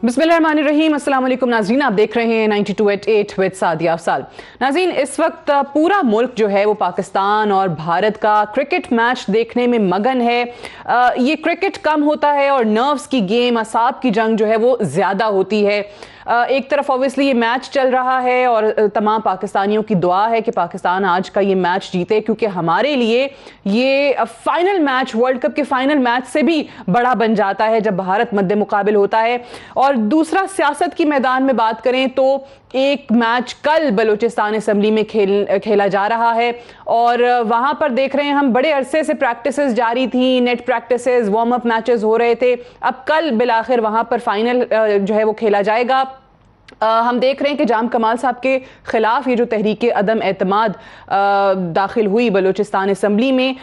बिस्मिल्लाहिर्रहमानिर्रहीम। अस्सलाम वालेकुम नाज़रीन, आप देख रहे हैं 92.8 विद सादिया अफसाल। नाज़रीन, इस वक्त पूरा मुल्क जो है वो पाकिस्तान और भारत का क्रिकेट मैच देखने में मगन है। ये क्रिकेट कम होता है और नर्व्स की गेम, असाब की जंग जो है वो ज़्यादा होती है। एक तरफ ऑब्वियसली ये मैच चल रहा है और तमाम पाकिस्तानियों की दुआ है कि पाकिस्तान आज का ये मैच जीते, क्योंकि हमारे लिए ये फाइनल मैच, वर्ल्ड कप के फाइनल मैच से भी बड़ा बन जाता है जब भारत मद्दे मुकाबिल होता है। और दूसरा, सियासत की मैदान में बात करें तो एक मैच कल बलूचिस्तान असेंबली में खेला जा रहा है और वहां पर देख रहे हैं हम, बड़े अरसे से प्रैक्टिसेस जारी थी, net practices, warm up matches हो रहे थे। अब कल बिलाखिर वहां पर फाइनल जो है वो खेला जाएगा। हम देख रहे हैं कि जाम कमाल साहब के खिलाफ ये जो तहरीक अदम एतमाद दाखिल हुई बलूचिस्तान असेंबली में,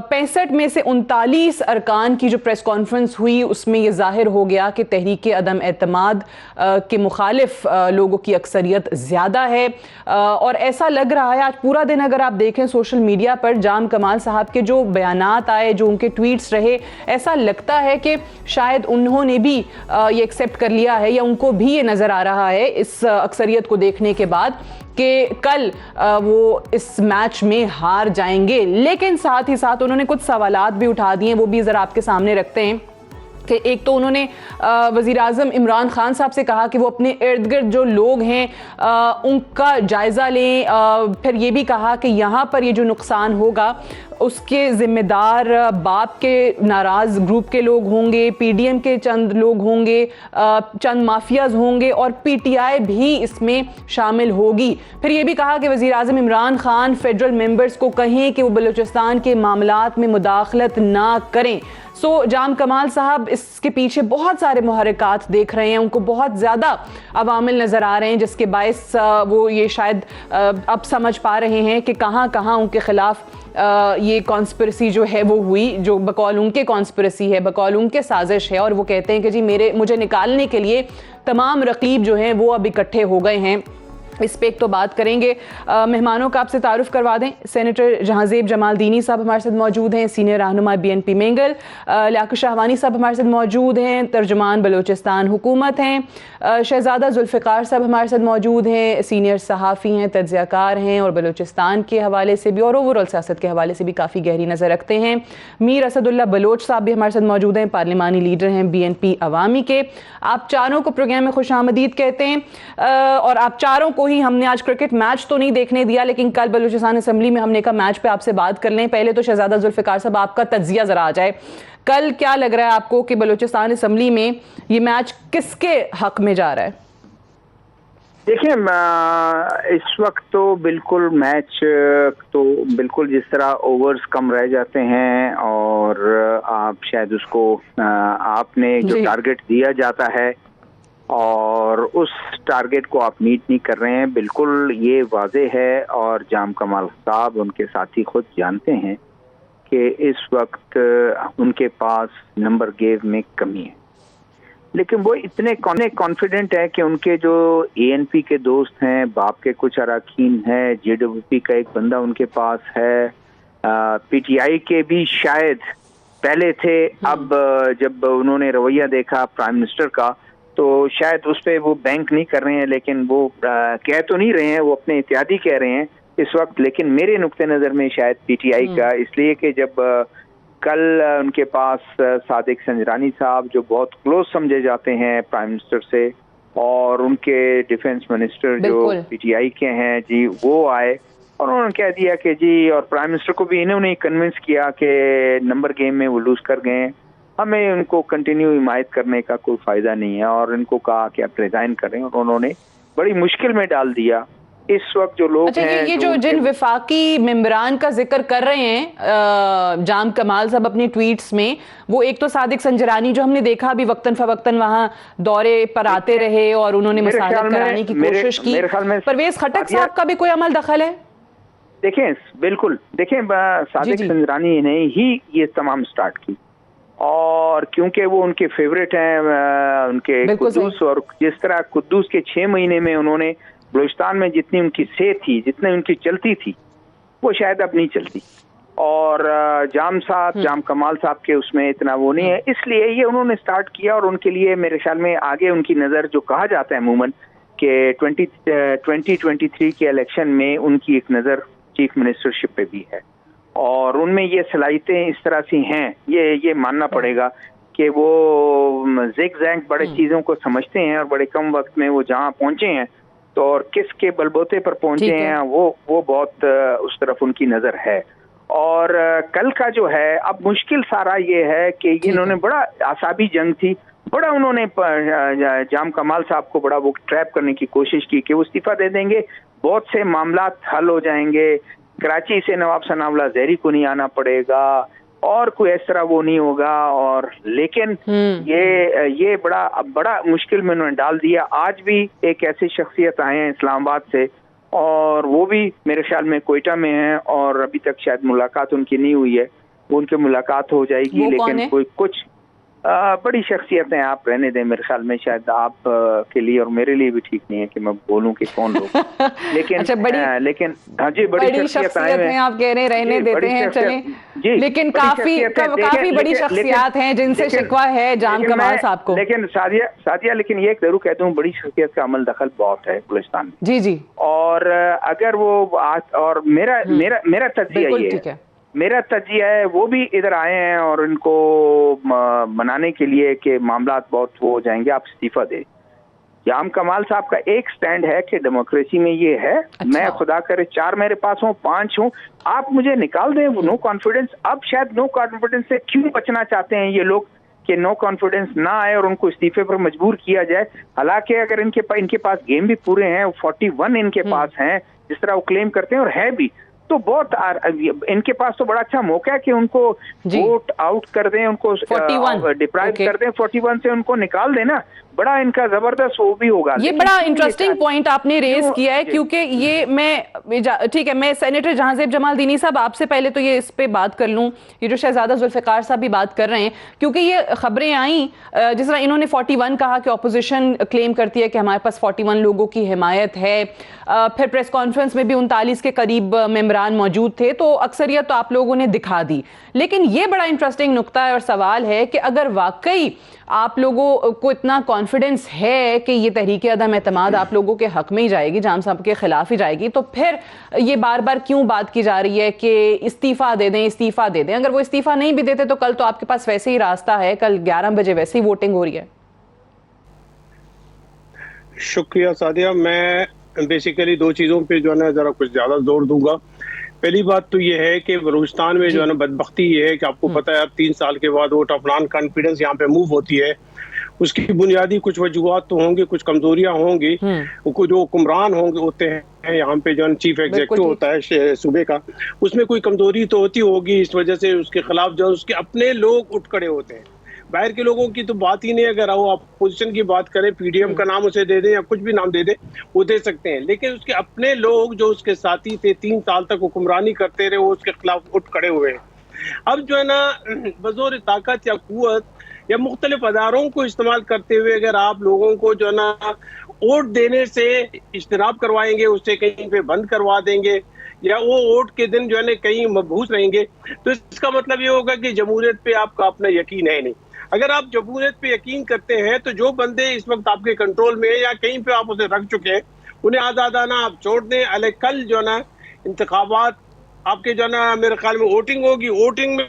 65 में से 39 अरकान की जो प्रेस कॉन्फ्रेंस हुई उसमें ये जाहिर हो गया कि तहरीक अदम एतमाद के मुखालिफ लोगों की अक्सरियत ज़्यादा है। और ऐसा लग रहा है, आज पूरा दिन अगर आप देखें सोशल मीडिया पर जाम कमाल साहब के जो बयानात आए, जो उनके ट्वीट्स रहे, ऐसा लगता है कि शायद उन्होंने भी ये एक्सेप्ट कर लिया है या उनको भी ये नज़र आ रहा है इस अक्सरियत को देखने के बाद कि कल वो इस मैच में हार जाएंगे। लेकिन साथ ही साथ उन्होंने कुछ सवालात भी उठा दिए, वो भी जरा आपके सामने रखते हैं कि एक तो उन्होंने वज़ीर आज़म इमरान खान साहब से कहा कि वो अपने इर्द गिर्द जो लोग हैं उनका जायज़ा लें। फिर ये भी कहा कि यहाँ पर ये जो नुकसान होगा उसके ज़िम्मेदार बाप के नाराज़ ग्रुप के लोग होंगे, पीडीएम के चंद लोग होंगे, चंद माफियाज होंगे और पीटीआई भी इसमें शामिल होगी। फिर ये भी कहा कि वज़ीर आज़म इमरान खान फेडरल मेंबर्स को कहें कि वो बलूचिस्तान के मामलात में मुदाखलत ना करें। जाम कमाल साहब इसके पीछे बहुत सारे मुहर्रिकात देख रहे हैं, उनको बहुत ज़्यादा अवामिल नज़र आ रहे हैं, जिसके बायस वो ये शायद अब समझ पा रहे हैं कि कहाँ कहाँ उनके ख़िलाफ़ ये कॉन्स्पिरेसी जो है वो हुई, जो बकौल उनके कॉन्स्पिरेसी है, बकौल उनके साजिश है। और वो कहते हैं कि जी मुझे निकालने के लिए तमाम रकीब जो हैं वो अब इकट्ठे हो गए हैं। इस पे एक तो बात करेंगे। मेहमानों का आपसे तारुफ करवा दें। सेनेटर जहांजेब जमालदीनी साहब हमारे साथ मौजूद हैं, सीनियर रहनुमा बीएनपी मेंगल। लियाकत शाहवानी साहब हमारे साथ मौजूद हैं, तर्जुमान बलूचिस्तान हुकूमत हैं। शहजादा जुल्फ़िकार साहब हमारे साथ मौजूद हैं, सीनियर सहाफ़ी हैं, तज्ज़ियाकार हैं और बलूचिस्तान के हवाले से भी और ओवरऑल सियासत के हवाले से भी काफ़ी गहरी नज़र रखते हैं। मीर असदुल्ला बलोच साहब भी हमारे साथ मौजूद हैं, पार्लिमानी लीडर हैं बीएनपी अवामी के। आप चारों को प्रोग्राम में खुशामदीद कहते हैं। और आप चारों को हमने आज क्रिकेट मैच तो नहीं देखने दिया, लेकिन कल बलूचिस्तान असेंबली में हमने कहा मैच पे आपसे बात कर लें। पहले तो शहजादा जुल्फ़िकार साहब आपका तज्जिया जरा आ जाए, कल क्या लग रहा है आपको कि बलूचिस्तान असेंबली में ये मैच किसके हक में जा रहा है? देखिए, इस वक्त तो बिल्कुल मैच तो बिल्कुल जिस तरह ओवर्स कम रह जाते हैं और आप शायद उसको आपने जो टारगेट दिया जाता है और उस टारगेट को आप मीट नहीं कर रहे हैं, बिल्कुल ये वाज़े है। और जाम कमाल साहब, उनके साथी खुद जानते हैं कि इस वक्त उनके पास नंबर गेम में कमी है, लेकिन वो इतने कॉन्फिडेंट है कि उनके जो एएनपी के दोस्त हैं, बाप के कुछ अरकान हैं, जेडब्ल्यूपी का एक बंदा उनके पास है, पीटीआई के भी शायद पहले थे, अब जब उन्होंने रवैया देखा प्राइम मिनिस्टर का तो शायद उस पर वो बैंक नहीं कर रहे हैं, लेकिन वो कह तो नहीं रहे हैं, वो अपने इत्यादी कह रहे हैं इस वक्त। लेकिन मेरे नुक्ते नज़र में शायद पीटीआई का, इसलिए कि जब कल उनके पास सादिक संजरानी साहब, जो बहुत क्लोज समझे जाते हैं प्राइम मिनिस्टर से, और उनके डिफेंस मिनिस्टर जो पीटीआई के हैं जी, वो आए और उन्होंने कह दिया कि जी, और प्राइम मिनिस्टर को भी इन्होंने कन्विंस किया कि नंबर गेम में वो लूज कर गए, हमें उनको कंटिन्यू हिमायत करने का कोई फायदा नहीं है, और इनको कहा कि आप रिजाइन करें, और उन्होंने बड़ी मुश्किल में डाल दिया। इस वक्त जो लोग हैं, ये जो जिन विफाकी मेंबरान का जिक्र कर रहे हैं जाम कमाल साहब अपनी ट्वीट्स में, वो एक तो सादिक संजरानी, जो हमने देखा अभी वक्तन फवक्तन वहां दौरे पर आते रहे और उन्होंने मसालत कराने की कोशिश की। परवेज खटक साहब का भी कोई अमल दखल है? देखें, बिल्कुल देखें, सादिक संजरानी ने ही ये तमाम स्टार्ट की, और क्योंकि वो उनके फेवरेट हैं, उनके कुद्दूस, और जिस तरह कुद्दूस के 6 महीने में उन्होंने बलूचिस्तान में जितनी उनकी सेहत थी, जितनी उनकी चलती थी, वो शायद अब नहीं चलती। और जाम कमाल साहब के उसमें इतना वो नहीं है, इसलिए ये उन्होंने स्टार्ट किया। और उनके लिए मेरे ख्याल में आगे उनकी नज़र, जो कहा जाता है अमूमन कि 2023 के इलेक्शन में उनकी एक नज़र चीफ मिनिस्टरशिप पे भी है, और उनमें ये सलाहियतें इस तरह से हैं, ये मानना पड़ेगा कि वो ज़िग-ज़ैग बड़े चीज़ों को समझते हैं और बड़े कम वक्त में वो जहाँ पहुँचे हैं तो और किसके बलबूते पर पहुँचे हैं वो बहुत उस तरफ उनकी नज़र है। और कल का जो है अब मुश्किल सारा ये है कि इन्होंने बड़ा आसाबी जंग थी, बड़ा उन्होंने जाम कमाल साहब को बड़ा वो ट्रैप करने की कोशिश की कि वो इस्तीफा दे देंगे, बहुत से मामलात हल हो जाएंगे, कराची से नवाब सनाउल्लाह ज़हरी को नहीं आना पड़ेगा और कोई इस तरह वो नहीं होगा। और लेकिन ये बड़ा मुश्किल में उन्होंने डाल दिया। आज भी एक ऐसी शख्सियत आए हैं इस्लामाबाद से, और वो भी मेरे ख्याल में कोयटा में है, और अभी तक शायद मुलाकात उनकी नहीं हुई है, वो उनकी मुलाकात हो जाएगी। लेकिन कोई कुछ बड़ी शख्सियतें, आप रहने दें, मेरे ख्याल में शायद आप के लिए और मेरे लिए भी ठीक नहीं है कि मैं बोलूं कि कौन लोग लेकिन अच्छा, लेकिन हाँ जी, बड़ी शख्सियत हैं आप कह रहे हैं, रहने देते हैं, चलें। लेकिन काफी बड़ी शख्सियत हैं जिनसे शिकवा है जाम कमाल साहब को। लेकिन सादिया लेकिन ये जरूर कहता हूँ, बड़ी शख्सियत का अमल दखल बहुत है गुलिस्तान में। जी। और अगर वो और मेरा तज्जिया ये है, मेरा तज्जिया है वो भी इधर आए हैं और इनको मनाने के लिए कि मामलात बहुत वो हो जाएंगे, आप इस्तीफा दे। जाम कमाल साहब का एक स्टैंड है कि डेमोक्रेसी में ये है, मैं खुदा करे 4 मेरे पास हूँ, 5 हूँ, आप मुझे निकाल दें। वो नो कॉन्फिडेंस, अब शायद नो कॉन्फिडेंस से क्यों बचना चाहते हैं ये लोग कि नो कॉन्फिडेंस ना आए और उनको इस्तीफे पर मजबूर किया जाए। हालांकि अगर इनके पास गेम भी पूरे हैं, 41 इनके पास हैं जिस तरह वो क्लेम करते हैं, और है भी, तो बहुत इनके पास तो बड़ा अच्छा मौका है कि उनको वोट आउट कर दें, उनको डिप्राइव कर दें, 41 से उनको निकाल देना, बड़ा इनका जबरदस्त वो भी होगा। ये बड़ा इंटरेस्टिंग पॉइंट आपने रेज किया है, क्योंकि ये मैं ठीक है, मैं सेनेटर जहांजेब जमालदीनी साहब आपसे पहले तो ये इस पे बात कर लूं, ये जो शहजादा जुल्फिकार साहब भी बात कर रहे हैं, क्योंकि ये खबरें आई जिस तरह इन्होंने 41 कहा कि ऑपोजिशन क्लेम करती है कि हमारे पास 41 लोगों की हिमायत है, फिर प्रेस कॉन्फ्रेंस में भी 39 के करीब मेंबरान मौजूद थे, तो अक्सरियत तो आप लोगों ने दिखा दी। लेकिन ये बड़ा इंटरेस्टिंग नुक्ता है और सवाल है कि अगर वाकई आप लोगों को इतना कॉन्फिडेंस है कि ये तहरीक अदम एतमाद आप लोगों के हक में ही जाएगी, जाम साहब के खिलाफ ही जाएगी, तो फिर ये बार बार क्यों बात की जा रही है कि इस्तीफा दे दें, इस्तीफा दे दें? अगर वो इस्तीफा नहीं भी देते तो कल तो आपके पास वैसे ही रास्ता है, कल 11 बजे वैसे ही वोटिंग हो रही है। शुक्रिया सादिया, मैं बेसिकली 2 चीज़ों पे जो है ना ज़रा कुछ ज़्यादा जोर दूंगा। पहली बात तो ये है कि बलूचिस्तान में जो है ना बदबख्ती ये है कि आपको पता है अब 3 साल के बाद वोट ऑफ नॉन कॉन्फिडेंस यहाँ पे मूव होती है। उसकी बुनियादी कुछ वजूहत तो होंगी, कुछ कमजोरियां होंगी, जो हुक्मरान होते हैं यहाँ पे जो चीफ एग्जीक्यूटिव होता है सूबे का, उसमें कोई कमजोरी तो होती होगी, इस वजह से उसके खिलाफ जो उसके अपने लोग उठ खड़े होते हैं। बाहर के लोगों की तो बात ही नहीं, अगर वो अपोजिशन की बात करें, पीडीएम का नाम उसे दे दें या कुछ भी नाम दे दें, वो दे सकते हैं, लेकिन उसके अपने लोग जो उसके साथी थे 3 साल तक हुक्मरानी करते रहे, वो उसके खिलाफ उठ खड़े हुए हैं। अब जो है ना बज़ोर ताकत या कुव्वत या मुख्तलिफ अदारों को इस्तेमाल करते हुए अगर आप लोगों को जो है ना वोट देने से इज्तनाब करवाएंगे, उससे कहीं पे बंद करवा देंगे या वो वोट के दिन जो है ना कहीं मबहूस रहेंगे, तो इसका मतलब ये होगा कि जमहूरियत पे आपका अपना यकीन है नहीं। अगर आप जमहूरियत पे यकीन करते हैं तो जो बंदे इस वक्त आपके कंट्रोल में या कहीं पे आप उसे रख चुके हैं, उन्हें आज़ादाना आप छोड़ दें। अले कल जो है ना इंतखाबात आपके जो है ना मेरे ख्याल में वोटिंग होगी, वोटिंग में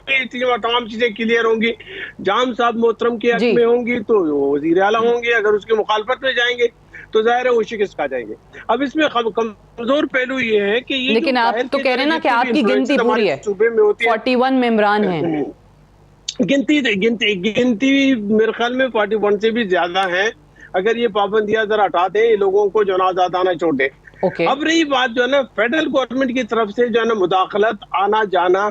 तमाम चीजें क्लियर होंगी, जाम साहब मोहतरम के हक में होंगी तो वजीर आला होंगे, अगर उसकी मुखालफत में जाएंगे तो जाहिर है वो शिकस्त खा जाएंगे। अब इसमें कमजोर पहलू ये है कि ये, लेकिन आप तो कह रहे हैं ना कि आपकी गिनती पूरी है, सूबे में होती है 41 मेंबरान हैं, गिनती मेरे ख्याल में 41 से भी ज्यादा है। अगर ये पाबंदियां जरा हटा दें, लोगों को जो आज़ादाना छोड़ दें। अब रही बात जो है ना फेडरल गवर्नमेंट की तरफ से जो है ना मुदाखलत, आना जाना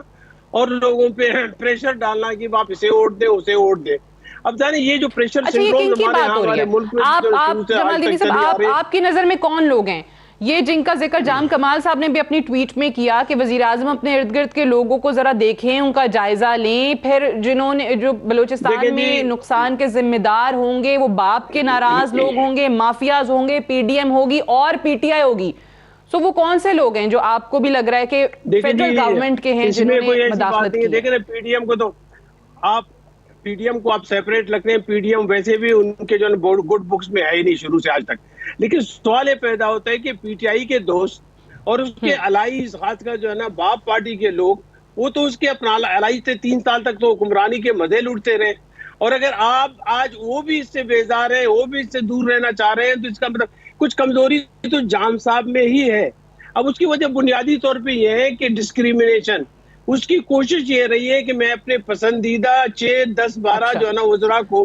और लोगों पे प्रेशर डालना कि आप इसे वोट दे उसे वोट दे। अब जाने ये जो प्रेशर सिंड्रोम हमारे मुल्क में आपकी नजर में कौन लोग हैं ये जिनका जिक्र जाम कमाल साहब ने भी अपनी ट्वीट में किया कि वजीर आजम अपने इर्द गिर्द के लोगों को जरा देखें, उनका जायजा लें, फिर जिन्होंने जो बलूचिस्तान में नुकसान के जिम्मेदार होंगे वो बाप के नाराज लोग होंगे, माफियाज होंगे, पीडीएम होगी और पीटीआई होगी। सो वो कौन से लोग हैं जो आपको भी लग रहा है कि फेडरल गवर्नमेंट के हैं जिन्होंने मदाखलत की? देखें पीडीएम को तो आप सेपरेट लगते हैं। पीडीएम वैसे भी उनके जो गुड बुक्स में है ही नहीं शुरू से आज तक। लेकिन सवाल ये पैदा होता है कि पीटीआई के दोस्त और उसके अलाइज, खासकर जो है ना बाप पार्टी के लोग, वो तो उसके अपना अलाइज थे। 3 साल तक तो हुक्मरानी के मजे लूटते रहे, और अगर आप आज वो भी इससे बेजार है, वो भी इससे दूर रहना चाह रहे हैं, तो इसका मतलब कुछ कमजोरी तो जाम साहब में ही है। अब उसकी वजह बुनियादी तौर पे ये है कि डिस्क्रिमिनेशन, उसकी कोशिश ये रही है कि मैं अपने पसंदीदा 6, 10, 12 जो है ना वज़रा को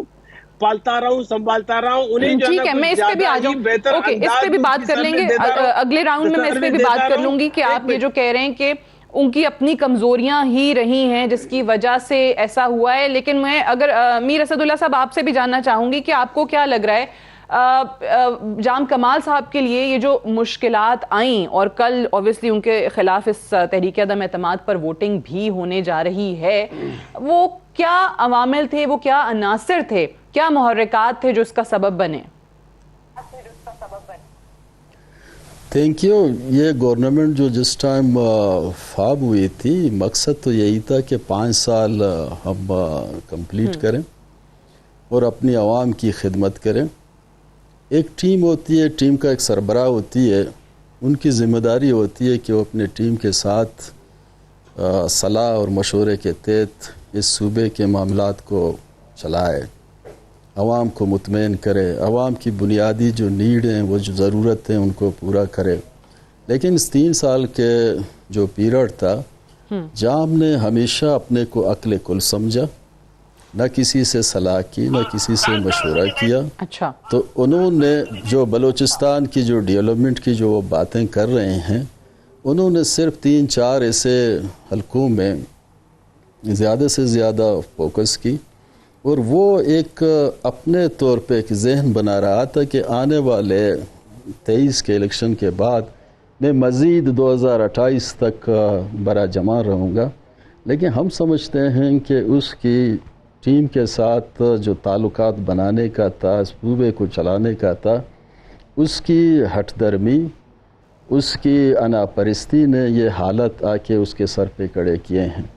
पालता रहा हूँ, संभालता रहा हूँ, उन्हें जो ठीक है, मैं इस पे भी आ जाऊँ। ओके, इस पे भी बात कर लेंगे अगले राउंड में। मैं इस पे भी बात कर लूंगी कि आप ये जो कह रहे हैं कि उनकी अपनी कमजोरियां ही रही हैं जिसकी वजह से ऐसा हुआ है। लेकिन मैं अगर मीर असदुल्ला साहब आपसे भी जानना चाहूंगी कि आपको क्या लग रहा है जाम कमाल साहब के लिए ये जो मुश्किलात आई, और कल ऑब्वियसली उनके खिलाफ इस तहरीक अदम एतमाद पर वोटिंग भी होने जा रही है, वो क्या अवामिल थे, वो क्या अनासिर थे, क्या मुहर्रिकात थे जो इसका सबब बने? Thank you. ये गवर्नमेंट जो जिस टाइम फॉर्म हुई थी, मकसद तो यही था कि 5 साल हम कंप्लीट करें और अपनी आवाम की खिदमत करें। एक टीम होती है, टीम का एक सरबराह होती है, उनकी ज़िम्मेदारी होती है कि वो अपने टीम के साथ सलाह और मशवरे के तहत इस सूबे के मामलात को चलाए, आवाम को मुतमईन करे, आवाम की बुनियादी जो नीड हैं, वो जो ज़रूरत हैं, उनको पूरा करे। लेकिन इस 3 साल के जो पीरियड था, जाम ने हमेशा अपने को अक्ल कुल समझा, न किसी से सलाह की, न किसी से मशवरा किया। अच्छा, तो उन्होंने जो बलूचिस्तान की जो डेवलपमेंट की जो बातें कर रहे हैं, उन्होंने सिर्फ 3-4 ऐसे हलकों में ज़्यादा से ज़्यादा फोकस की, और वो एक अपने तौर पे एक जहन बना रहा था कि आने वाले 23 के इलेक्शन के बाद मैं मज़ीद 2028 तक बरा जमा रहूँगा। लेकिन हम समझते हैं कि उसकी टीम के साथ जो ताल्लुकात बनाने का था, सूबे को चलाने का था, उसकी हठधर्मी, उसकी अनापरस्ती ने ये हालत आके उसके सर पे खड़े किए हैं।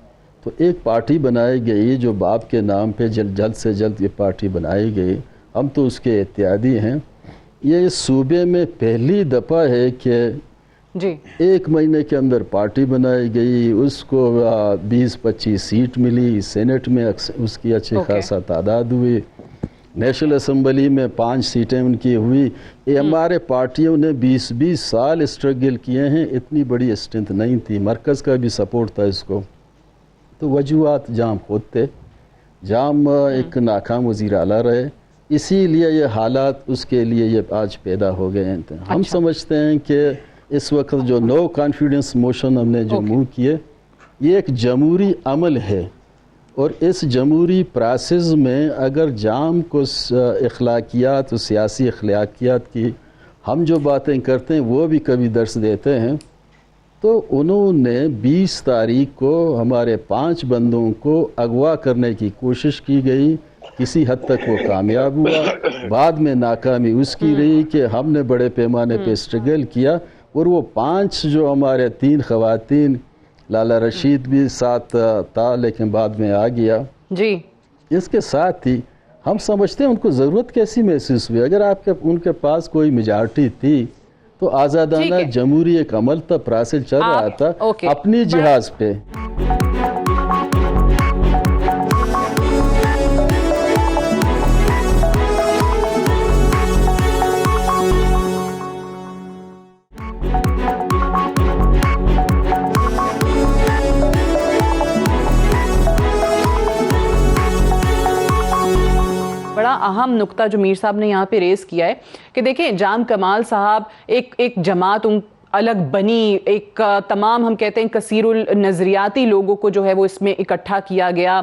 तो एक पार्टी बनाई गई जो बाप के नाम पे जल्द से जल्द ये पार्टी बनाई गई, हम तो उसके इत्यादी हैं। ये इस सूबे में पहली दफ़ा है कि जी 1 महीने के अंदर पार्टी बनाई गई, उसको 20-25 सीट मिली, सेनेट में उसकी अच्छी खासा तादाद हुई, नेशनल असम्बली में 5 सीटें उनकी हुई। ये हमारे पार्टियों ने 20-20 साल स्ट्रगल किए हैं, इतनी बड़ी स्ट्रेंथ नहीं थी, मरकज़ का भी सपोर्ट था इसको। तो वजूहात जाम खुद थे, जाम एक नाकाम वज़ीर आला रहे, इसीलिए ये हालात उसके लिए ये आज पैदा हो गए हैं। अच्छा। हम समझते हैं कि इस वक्त जो नो कॉन्फिडेंस मोशन हमने जो मूव किए, ये एक जमहूरी अमल है, और इस जमहूरी प्रोसेस में अगर जाम को अखलाकियात, सियासी अखलाकियात की हम जो बातें करते हैं वो भी कभी दर्स देते हैं, तो उन्होंने 20 तारीख को हमारे 5 बंदों को अगवा करने की कोशिश की गई, किसी हद तक वो कामयाब हुआ, बाद में नाकामी उसकी रही कि हमने बड़े पैमाने पे स्ट्रगल किया, और वो 5 जो हमारे 3 ख़वातीन, लाला रशीद भी साथ था लेकिन बाद में आ गया जी। इसके साथ ही हम समझते हैं उनको ज़रूरत कैसी महसूस हुई। अगर आपके उनके पास कोई मेजॉरिटी थी तो आज़ादाना जमहूरी एक अमल था, प्रोसेस चल रहा था अपनी जहाज़ पे। बड़ा अहम नुक्ता जो मीर साहब ने यहाँ पे रेस किया है कि देखिए जाम कमाल साहब एक जमात अलग बनी, एक तमाम हम कहते हैं कसीरुल नज़रियाती लोगों को जो है वो इसमें इकट्ठा किया गया,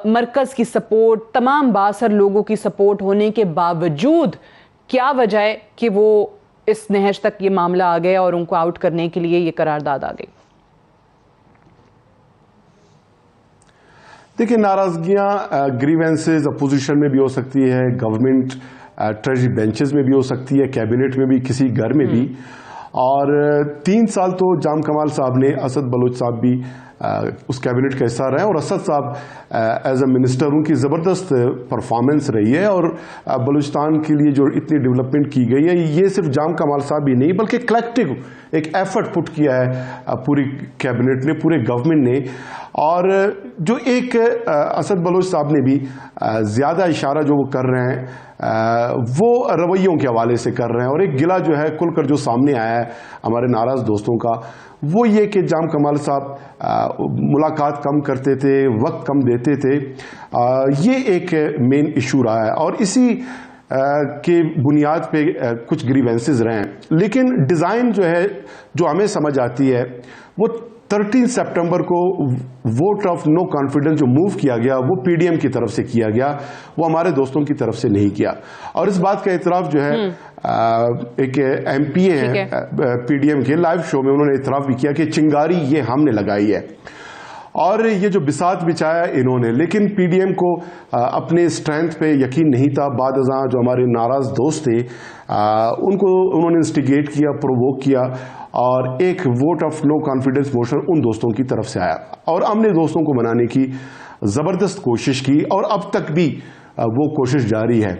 मरकज़ की सपोर्ट, तमाम बासर लोगों की सपोर्ट होने के बावजूद क्या वजह है कि वो इस नहज तक ये मामला आ गया और उनको आउट करने के लिए ये करारदाद आ गई? देखिए, नाराजगियां ग्रीवेंसेस अपोजिशन में भी हो सकती है, गवर्नमेंट ट्रेजरी बेंचेस में भी हो सकती है, कैबिनेट में भी, किसी घर में भी। और 3 साल तो जाम कमाल साहब ने, असद बलोच साहब भी उस कैबिनेट का हिस्सा रहे और असद साहब एज अ मिनिस्टर उनकी ज़बरदस्त परफॉर्मेंस रही है और बलूचिस्तान के लिए जो इतनी डेवलपमेंट की गई है, ये सिर्फ जाम कमाल साहब ही नहीं बल्कि कलेक्टिव एक एफर्ट पुट किया है पूरी कैबिनेट ने, पूरे गवर्नमेंट ने। और जो एक असद बलोच साहब ने भी ज़्यादा इशारा जो वो कर रहे हैं वो रवैयों के हवाले से कर रहे हैं, और एक गिला जो है खुलकर जो सामने आया है हमारे नाराज़ दोस्तों का, वो ये कि जाम कमाल साहब मुलाकात कम करते थे, वक्त कम देते थे। ये एक मेन इशू रहा है और इसी के बुनियाद पे कुछ ग्रीवेंसेस रहे हैं। लेकिन डिज़ाइन जो है, जो हमें समझ आती है, वो 13 सितंबर को वोट ऑफ नो कॉन्फिडेंस जो मूव किया गया वो पीडीएम की तरफ से किया गया, वो हमारे दोस्तों की तरफ से नहीं किया। और इस बात का इतराफ जो है एक एमपी है पीडीएम के, लाइव शो में उन्होंने इतराफ भी किया कि चिंगारी ये हमने लगाई है और ये जो बिसात बिछाया इन्होंने। लेकिन पीडीएम को अपने स्ट्रेंथ पे यकीन नहीं था। बाद अज़ां जो हमारे नाराज दोस्त थे उनको उन्होंने इंस्टिगेट किया, प्रोवोक किया और एक vote of no confidence motion उन दोस्तों की तरफ से आया और हमने दोस्तों को मनाने की ज़बरदस्त कोशिश की और अब तक भी वो कोशिश जारी है।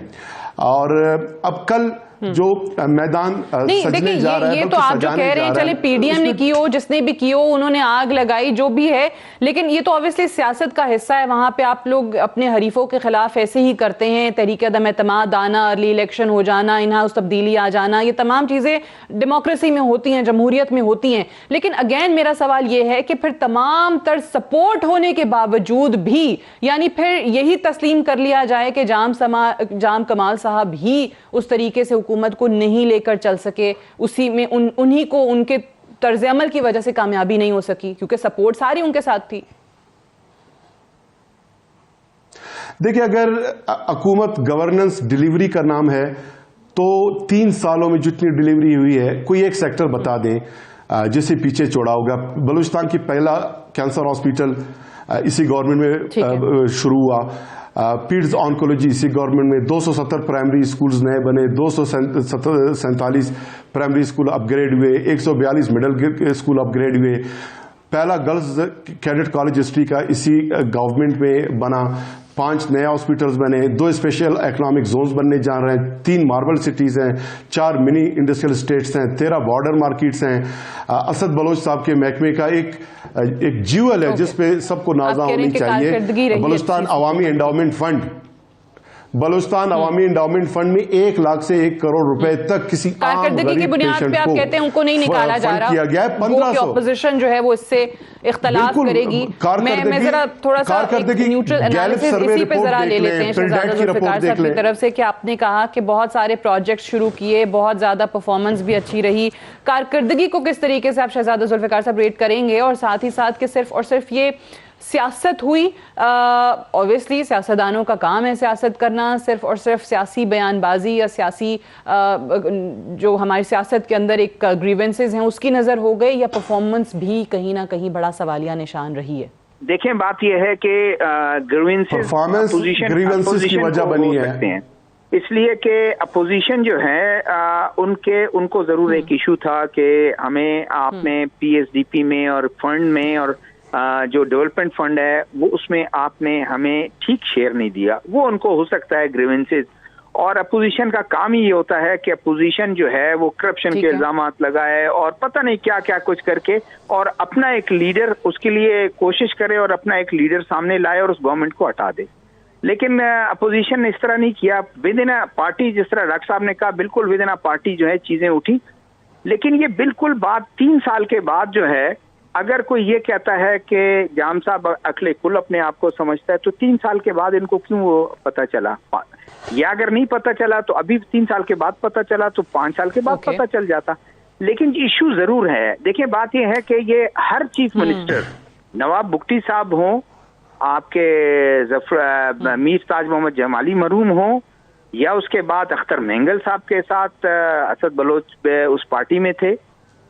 और अब कल जो मैदान सजने जा रहा है, ये तो आप जो कह रहे हैं, चले पीडीएम ने की हो, जिसने भी की हो, उन्होंने आग लगाई, जो भी है, लेकिन ये तो ऑब्वियसली सियासत का हिस्सा है। वहां पे आप लोग अपने हरीफों के खिलाफ ऐसे ही करते हैं, तहरीक अदम एतमाद आना, अर्ली इलेक्शन हो जाना, इन हाउस तब्दीली आ जाना, ये तमाम चीजें डेमोक्रेसी में होती हैं, जमहूरियत में होती हैं। लेकिन अगेन मेरा सवाल ये है कि फिर तमाम तर सपोर्ट होने के बावजूद भी, यानी फिर यही तस्लीम कर लिया जाए कि जाम कमाल साहब ही उस तरीके से हुकूमत को नहीं लेकर चल सके, उसी में उन्हीं को उनके तर्ज अमल की वजह से कामयाबी नहीं हो सकी, क्योंकि सपोर्ट सारी उनके साथ थी। देखिए, अगर हुकूमत गवर्नेंस डिलीवरी का नाम है तो 3 सालों में जितनी डिलीवरी हुई है, कोई एक सेक्टर बता दें जिससे पीछे छोड़ा होगा। बलूचिस्तान की पहला कैंसर हॉस्पिटल इसी गवर्नमेंट में शुरू हुआ। पीड्स ऑन्कोलॉजी इसी गवर्नमेंट में, 270 प्राइमरी स्कूल्स नए बने, 247 प्राइमरी स्कूल अपग्रेड हुए, 142 मिडिल स्कूल अपग्रेड हुए। पहला गर्ल्स कैडेट कॉलेज हिस्ट्री का इसी गवर्नमेंट में बना, 5 नए हॉस्पिटल्स बने, 2 स्पेशल इकोनॉमिक जोन्स बनने जा रहे हैं, 3 मार्बल सिटीज हैं, 4 मिनी इंडस्ट्रियल स्टेट्स हैं, 13 बॉर्डर मार्केट्स हैं। असद बलोच साहब के महकमे का एक ज्यूअल है जिसपे सबको नाजा होनी चाहिए, बलूचिस्तान अवामी एंडाउमेंट फंड। बलूचिस्तान अवामी एंडाउमेंट फंड में 1 लाख से 1 करोड़ रुपए तक किसी कारकर्दगी की बुनियाद पे आप कहते हैं उनको नहीं निकाला जा रहा, किया गया है। 1500 ऑपोजिशन जो है वो इससे इख्तलाफ करेगी। मैं जरा थोड़ा सा न्यूट्रल एनालिसिस इसी पे जरा ले लेते हैं शहजादा जुल्फिकार साहब की तरफ से, कि आपने कहा कि बहुत सारे प्रोजेक्ट शुरू किए, बहुत ज्यादा परफॉर्मेंस भी अच्छी रही, कारकर्दगी को किस तरीके से आप शहजादा जुल्फिकार साहब रेट करेंगे? और साथ ही साथ कि सिर्फ और सिर्फ ये सियासत हुई, ऑब्वियसली सियासतदानों का काम है सियासत करना, सिर्फ और सिर्फ सियासी बयानबाजी या सियासी जो हमारी सियासत के अंदर एक ग्रीवेंसेस हैं उसकी नज़र हो गई, या परफॉर्मेंस भी कहीं ना कहीं बड़ा सवालिया निशान रही है? देखें, बात यह है कि ग्रीवेंसेस की वजह बनी है इसलिए कि अपोजिशन जो है उनको जरूर एक इशू था कि हमें आपने पीएसडीपी में और फंड में और जो डेवलपमेंट फंड है वो उसमें आपने हमें ठीक शेयर नहीं दिया। वो उनको हो सकता है ग्रीवेंसेस, और अपोजिशन का काम ही ये होता है कि अपोजिशन जो है वो करप्शन के इल्जामात लगाए और पता नहीं क्या क्या कुछ करके और अपना एक लीडर उसके लिए कोशिश करे और अपना एक लीडर सामने लाए और उस गवर्नमेंट को हटा दे। लेकिन अपोजिशन ने इस तरह नहीं किया। विद इन पार्टी, जिस तरह डॉक्टर साहब ने कहा, बिल्कुल विद इन पार्टी जो है चीजें उठी। लेकिन ये बिल्कुल बात 3 साल के बाद जो है, अगर कोई ये कहता है कि जाम साहब अकले कुल अपने आप को समझता है, तो 3 साल के बाद इनको क्यों वो पता चला? या अगर नहीं पता चला तो अभी 3 साल के बाद पता चला, तो 5 साल के बाद पता चल जाता। लेकिन इशू जरूर है। देखिए, बात ये है कि ये हर चीफ मिनिस्टर, नवाब बुगटी साहब हों, आपके मीर ताज मोहम्मद जमाली मरहूम हो, या उसके बाद अख्तर मेंगल साहब के साथ असद बलोच उस पार्टी में थे,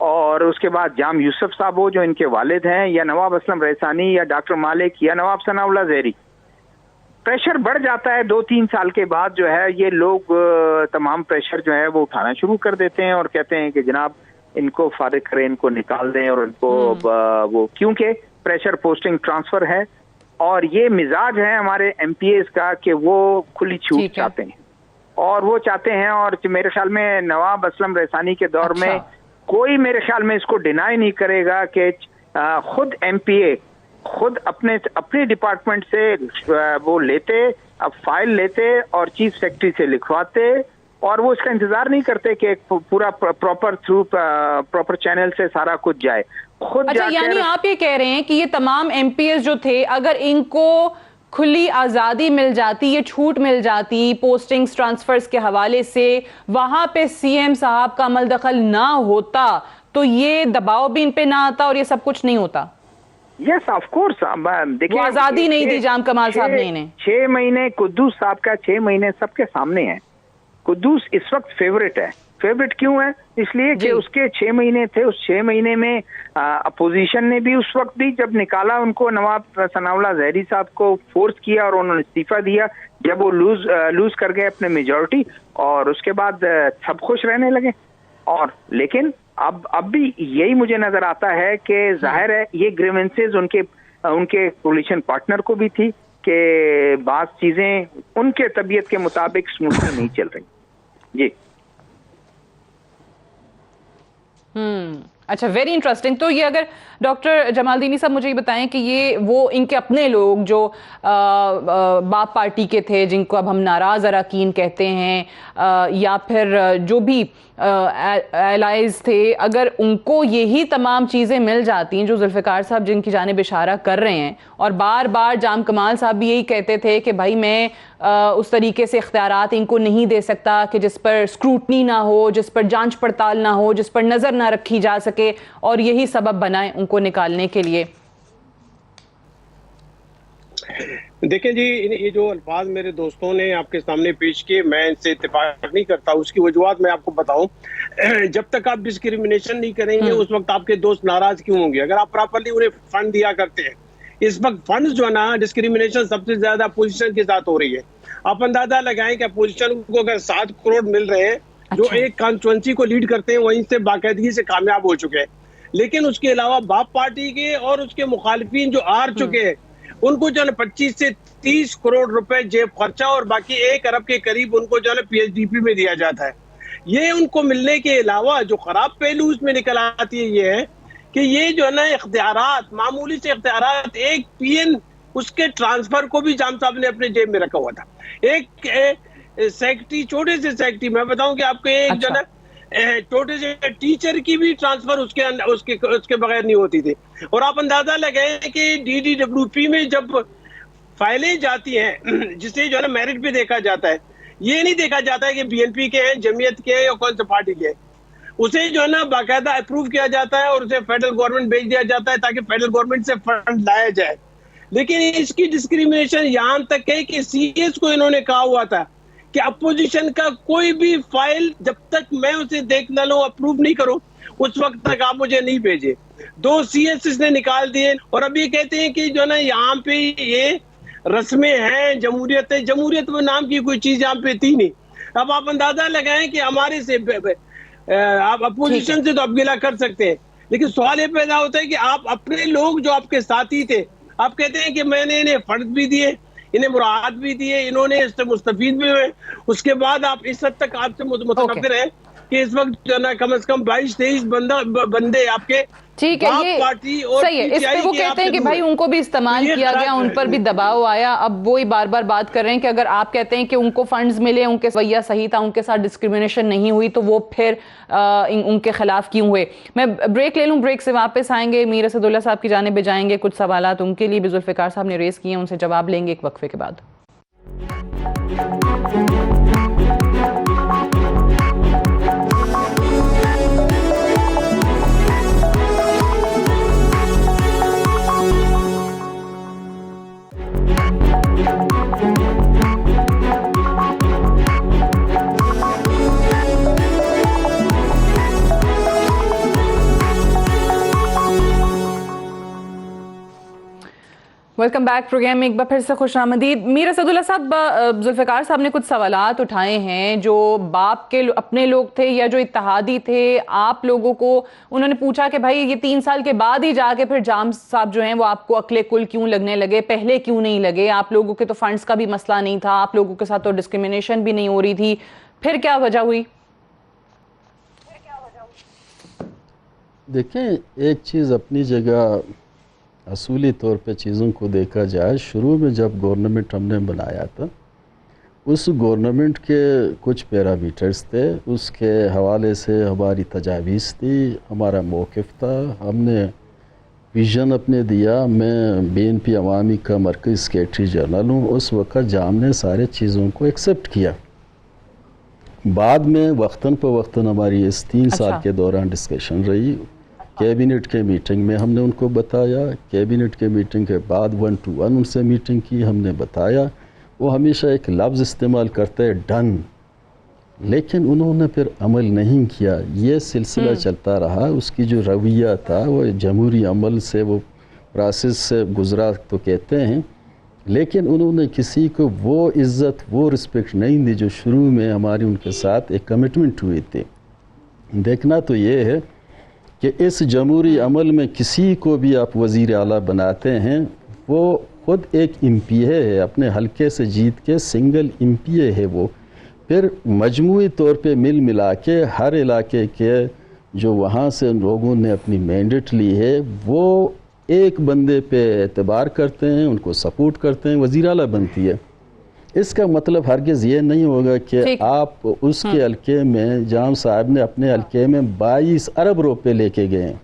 और उसके बाद जाम यूसुफ साहब हो जो इनके वालिद हैं, या नवाब असलम रैसानी या डॉक्टर मालिक या नवाब सनाउल्लाह ज़हरी, प्रेशर बढ़ जाता है 2-3 साल के बाद जो है ये लोग तमाम प्रेशर जो है वो उठाना शुरू कर देते हैं और कहते हैं कि जनाब इनको फारिग करें, इनको निकाल दें और इनको वो, क्योंकि प्रेशर पोस्टिंग ट्रांसफर है और ये मिजाज है हमारे एमपीएस का कि वो खुली छूट चाहते हैं और वो चाहते हैं। और मेरे ख्याल में नवाब असलम रैसानी के दौर में कोई मेरे ख्याल में इसको डिनाई नहीं करेगा कि खुद एमपीए खुद अपने डिपार्टमेंट से वो लेते, अब फाइल लेते और चीफ सेक्रेटरी से लिखवाते और वो इसका इंतजार नहीं करते कि पूरा प्रॉपर चैनल से सारा कुछ जाए, खुद अच्छा, यानी आप ये कह रहे हैं कि ये तमाम एमपीएस जो थे, अगर इनको खुली आजादी मिल जाती, ये छूट मिल जाती पोस्टिंग्स ट्रांसफर्स के हवाले से, वहां पे सीएम साहब का अमल दखल ना होता तो ये दबाव भी इन पे ना आता और ये सब कुछ नहीं होता? Yes of course. देखिए, आजादी नहीं दी जाम कमाल साहब ने इन्हें। 6 महीने कुद्दूस साहब का 6 महीने सबके सामने है। कुद्दूस इस वक्त फेवरेट है। फेवरेट क्यों है? इसलिए कि उसके 6 महीने थे, उस 6 महीने में अपोजिशन ने भी उस वक्त भी जब निकाला उनको, नवाब सनाउल्लाह ज़हरी साहब को फोर्स किया और उन्होंने इस्तीफा दिया जब वो लूज कर गए अपने मेजॉरिटी, और उसके बाद सब खुश रहने लगे। और लेकिन अब भी यही मुझे नजर आता है कि जाहिर है ये ग्रीवेंसेस उनके कोalition पार्टनर को भी थी कि बात चीजें उनके तबीयत के मुताबिक स्मूथली नहीं चल रही। जी अच्छा, वेरी इंटरेस्टिंग। तो ये अगर डॉक्टर जमालदीनी साहब मुझे ये बताएं कि ये वो इनके अपने लोग जो बाप पार्टी के थे, जिनको अब हम नाराज अरकान कहते हैं, या फिर जो भी एलाइज थे, अगर उनको यही तमाम चीज़ें मिल जाती जो जुल्फ़िकार साहब जिनकी जानिब इशारा कर रहे हैं, और बार बार जाम कमाल साहब भी यही कहते थे कि भाई मैं उस तरीके से इख्तियारात इनको नहीं दे सकता कि जिस पर स्क्रूटनी ना हो, जिस पर जांच पड़ताल ना हो, जिस पर नज़र ना रखी जा सके, और यही सबब बनाए उनको निकालने के लिए। देखें जी, ये जो अल्फाज मेरे दोस्तों ने आपके सामने पेश किए, मैं इनसे इत्तेफाक नहीं करता। उसकी वजूहत मैं आपको बताऊं। जब तक आप डिस्क्रिमिनेशन नहीं करेंगे उस वक्त आपके दोस्त नाराज क्यों होंगे? अगर आप प्रॉपर्ली उन्हें फंड दिया करते हैं, इस वक्त फंड जो है ना, डिस्क्रिमिनेशन सबसे ज्यादा अपोजिशन के साथ हो रही है। आप अंदाजा लगाएं कि अपोजिशन को अगर 7 करोड़ मिल रहे हैं, जो एक कॉन्स्टिट्यूएंसी को लीड करते हैं, वहीं से बाकायदगी से कामयाब हो चुके हैं। लेकिन उसके अलावा बाप पार्टी के और उसके मुखालिफिन जो हार चुके हैं, उनको जो है 25 से 30 करोड़ रुपए जेब खर्चा और बाकी 1 अरब के करीब उनको जो है पीएचडीपी में दिया जाता है। ये उनको मिलने के अलावा जो खराब पहलू उसमें निकल आती है ये है कि ये जो है ना इख्तियारात, मामूली से इख्तियारात, एक पीएन उसके ट्रांसफर को भी जाम साहब ने अपने जेब में रखा हुआ था। एक सेक्रेटरी, छोटे से सेक्रेटरी, मैं बताऊं कि आपको एक जो है छोटे से टीचर की भी ट्रांसफर उसके बगैर नहीं होती थी। और आप अंदाजा लगाएं कि डीडीडब्ल्यूपी में जब फाइलें जाती हैं, जिसे जो है ना मेरिट पे देखा जाता है, ये नहीं देखा जाता है कि बीएनपी के हैं, जमीयत के हैं या कौन सी पार्टी के हैं। उसे जो है ना बाकायदा अप्रूव किया जाता है और उसे फेडरल गवर्नमेंट भेज दिया जाता है ताकि फेडरल गवर्नमेंट से फंड लाया जाए। लेकिन इसकी डिस्क्रिमिनेशन यहाँ तक है कि सीएस को इन्होंने कहा हुआ था कि अपोजिशन का कोई भी फाइल जब तक मैं उसे देख ना लूं, अप्रूव नहीं करूं, उस वक्त तक आप मुझे नहीं भेजे। 2 सीएस ने निकाल दिए और अब ये कहते हैं कि जो ना यहाँ पे ये रस्में हैं, जमहूरियत है। जमहूरियत में नाम की कोई चीज यहाँ पे थी नहीं। अब आप अंदाजा लगाएं कि हमारे से आप अपोजिशन से तो आप गिला कर सकते हैं, लेकिन सवाल ये पैदा होता है कि आप अपने लोग जो आपके साथी थे, आप कहते हैं कि मैंने इन्हें फंड भी दिए, इन्हें मुराद भी दिए, इन्होंने इससे मुस्तफीद भी हुए, उसके बाद आप इस हद तक आपसे मुतनफ़िर हैं कि इस वक्त जो ना कम से कम 22-23 बंदे आपके ठीक है, ये पार्टी और सही है। इस पे वो कहते हैं कि भाई उनको भी इस्तेमाल किया गया, उन पर भी दबाव आया। अब वो ही बार बार बात कर रहे हैं कि अगर आप कहते हैं कि उनको फंड्स मिले, उनके रवैया सही था, उनके साथ डिस्क्रिमिनेशन नहीं हुई, तो वो फिर उनके खिलाफ क्यों हुए? मैं ब्रेक ले लूँ, ब्रेक से वापस आएंगे, मीर असदुल्ला साहब की जानिब जाएंगे। कुछ सवालात उनके लिए भी जुल्फ़िकार साहब ने रेज किए हैं, उनसे जवाब लेंगे एक वक्फे के बाद। वेलकम बैक प्रोग्राम में एक बार फिर से खुशामदीद। मीर असदुल्ला साहब, जुल्फ़िकार साहब ने कुछ सवालात उठाए हैं। जो बाप के अपने लोग थे या जो इत्तेहादी थे, आप लोगों को उन्होंने पूछा कि भाई ये 3 साल के बाद ही जाके फिर जाम साहब जो हैं वो आपको अकले कुल क्यों लगने लगे, पहले क्यों नहीं लगे? आप लोगों के तो फंड्स का भी मसला नहीं था, आप लोगों के साथ तो डिस्क्रिमिनेशन भी नहीं हो रही थी, फिर क्या वजह हुई? देखें, एक चीज़ अपनी जगह असूली तौर पे चीज़ों को देखा जाए, शुरू में जब गवर्नमेंट हमने बनाया था, उस गवर्नमेंट के कुछ पैरामीटर्स थे, उसके हवाले से हमारी तजावीज़ थी, हमारा मौक़िफ़ था, हमने विज़न अपने दिया। मैं BNP अवामी का मरकज़ी सेक्रेटरी जनरल हूँ। उस वक़्त जाम ने सारे चीज़ों को एक्सेप्ट किया। बाद में वक्तन पर वक्तन हमारी इस 3 साल के दौरान डिस्कशन रही। कैबिनेट के मीटिंग में हमने उनको बताया, कैबिनेट के मीटिंग के बाद 1 to 1 उनसे मीटिंग की, हमने बताया। वो हमेशा एक लफ्ज़ इस्तेमाल करते हैं, डन, लेकिन उन्होंने फिर अमल नहीं किया। ये सिलसिला चलता रहा। उसकी जो रवैया था वो जमहूरी अमल से, वो प्रोसेस से गुज़रा तो कहते हैं, लेकिन उन्होंने किसी को वो इज़्ज़त, वो रिस्पेक्ट नहीं दी जो शुरू में हमारी उनके साथ एक कमिटमेंट हुई थी। देखना तो ये है कि इस जमहूरी अमल में किसी को भी आप वज़ीर आला बनाते हैं, वो ख़ुद एक MP है, अपने हलके से जीत के सिंगल MP है वो। फिर मजमूई तौर पे मिल मिला के हर इलाके के जो वहाँ से लोगों ने अपनी मैंडेट ली है, वो एक बंदे पे एतबार करते हैं, उनको सपोर्ट करते हैं, वज़ीर आला बनती है। इसका मतलब हरगिज़ ये नहीं होगा कि आप उसके हल्के में, जाम साहब ने अपने हल्के में 22 अरब रुपए लेके गए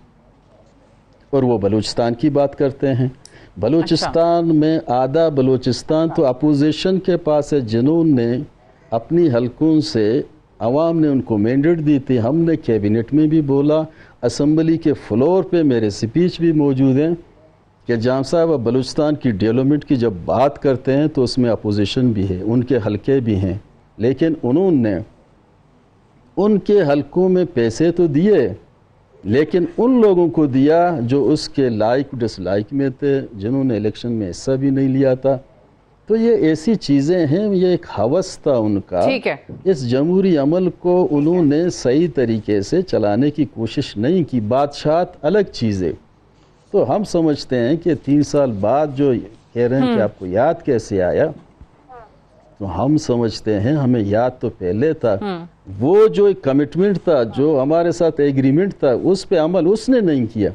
और वो बलूचिस्तान की बात करते हैं। बलूचिस्तान में आधा बलूचिस्तान तो अपोजिशन के पास है, जिन्होंने अपनी हलकों से अवाम ने उनको मैंडेट दी थी। हमने कैबिनेट में भी बोला, असम्बली के फ्लोर पे मेरे स्पीच भी मौजूद हैं कि जाम साहब अब बलूचिस्तान की डेवलपमेंट की जब बात करते हैं तो उसमें अपोजिशन भी है, उनके हलके भी हैं, लेकिन उन्होंने उनके हलकों में पैसे तो दिए, लेकिन उन लोगों को दिया जो उसके लाइक डिसलाइक में थे, जिन्होंने इलेक्शन में हिस्सा भी नहीं लिया था। तो ये ऐसी चीज़ें हैं, ये एक हवस था उनका। ठीक है। इस जमहूरी अमल को उन्होंने सही तरीके से चलाने की कोशिश नहीं की। बादशाहत अलग चीज़ है। तो हम समझते हैं कि 3 साल बाद जो कह रहे हैं कि आपको याद कैसे आया, तो हम समझते हैं हमें याद तो पहले था। वो जो एक कमिटमेंट था, जो हमारे साथ एग्रीमेंट था, उस पे अमल उसने नहीं किया।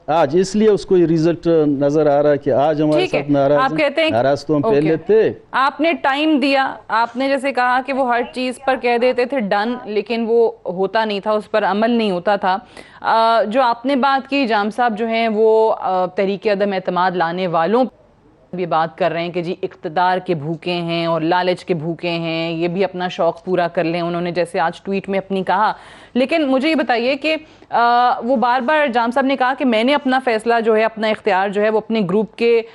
आज इसलिए उसको ये रिजल्ट नजर आ रहा है कि आज हमारे साथ नाराज, आप कहते हैं नाराज तो हम पहले थे। आपने टाइम दिया, आपने जैसे कहा कि वो हर चीज पर कह देते थे डन, लेकिन वो होता नहीं था, उस पर अमल नहीं होता था। जो आपने बात की, जाम साहब जो हैं वो तहरीक अदम एतमाद लाने वालों ये बात कर रहे हैं कि जी इक़्तिदार के भूखे हैं और लालच के भूखे हैं, ये भी अपना शौक़ पूरा कर लें, उन्होंने जैसे आज ट्वीट में अपनी कहा। लेकिन मुझे ये बताइए कि वो बार बार जाम साहब ने कहा कि मैंने अपना फ़ैसला जो है, अपना इख्तियार जो है वो अपने ग्रुप के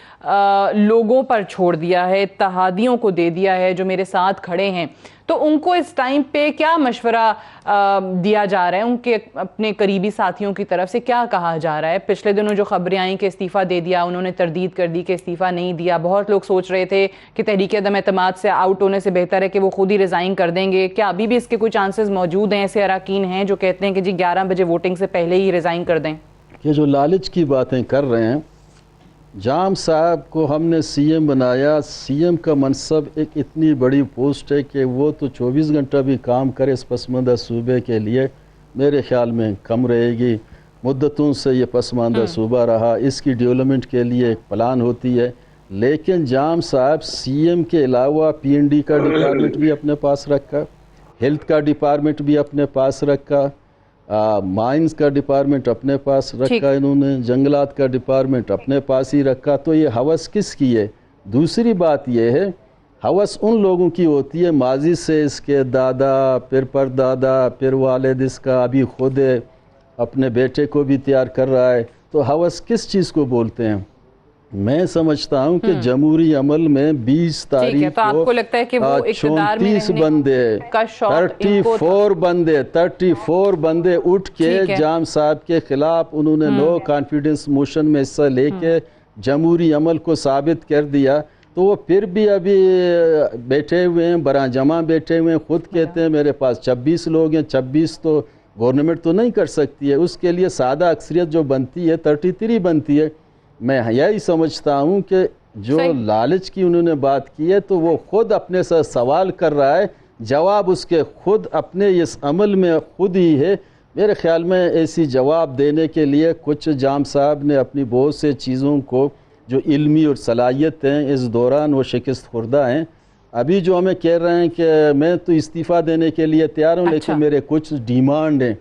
लोगों पर छोड़ दिया है, इत्तेहादियों को दे दिया है जो मेरे साथ खड़े हैं। तो उनको इस टाइम पे क्या मशवरा दिया जा रहा है, उनके अपने करीबी साथियों की तरफ से क्या कहा जा रहा है? पिछले दिनों जो खबरें आई कि इस्तीफ़ा दे दिया, उन्होंने तरदीद कर दी कि इस्तीफ़ा नहीं दिया। बहुत लोग सोच रहे थे कि तहरीक अदम एतमाद से आउट होने से बेहतर है कि वो खुद ही रिज़ाइन कर देंगे। क्या अभी भी इसके कोई चांसेस मौजूद हैं? ऐसे अरकान हैं जो कहते हैं कि जी 11 बजे वोटिंग से पहले ही रिज़ाइन कर दें। ये जो लालच की बातें कर रहे हैं, जाम साहब को हमने CM बनाया। CM का मनसब एक इतनी बड़ी पोस्ट है कि वो तो 24 घंटा भी काम करे इस पसमानदा सूबे के लिए, मेरे ख्याल में कम रहेगी। मुद्दतों से ये पसमानदा सूबा रहा, इसकी डेवलपमेंट के लिए एक प्लान होती है। लेकिन जाम साहब CM के अलावा PND का डिपार्टमेंट भी अपने पास रखा, हेल्थ का डिपार्टमेंट भी अपने पास रखा, माइंस का डिपार्टमेंट अपने पास रखा इन्होंने, जंगलात का डिपार्टमेंट अपने पास ही रखा। तो ये हवस किसकी है? दूसरी बात ये है, हवस उन लोगों की होती है माजी से, इसके दादा, फिर परदादा, फिर वालिद इसका, अभी खुद अपने बेटे को भी तैयार कर रहा है। तो हवस किस चीज़ को बोलते हैं? मैं समझता हूं कि जमहूरी अमल में 20 तारीख तो आपको लगता है कि वो इक़्तिदार में 34 बंदे, 34 बंदे उठ के जाम साहब के खिलाफ उन्होंने नो कॉन्फिडेंस मोशन में हिस्सा लेके जमहूरी अमल को साबित कर दिया, तो वो फिर भी अभी बैठे हुए हैं, बरा जमा बैठे हुए हैं। खुद कहते हैं मेरे पास 26 लोग हैं, 26 तो गवर्नमेंट तो नहीं कर सकती है, उसके लिए सादा अक्सरियत जो बनती है 33 बनती है। मैं यही समझता हूँ कि जो लालच की उन्होंने बात की है, तो वो खुद अपने साथ सवाल कर रहा है, जवाब उसके खुद अपने इस अमल में खुद ही है। मेरे ख्याल में ऐसी जवाब देने के लिए कुछ जाम साहब ने अपनी बहुत से चीज़ों को जो इल्मी और सलाहियत हैं इस दौरान वो शिकस्त खुर्दा हैं। अभी जो हमें कह रहे हैं कि मैं तो इस्तीफ़ा देने के लिए तैयार हूँ, लेकिन मेरे कुछ डिमांड हैं,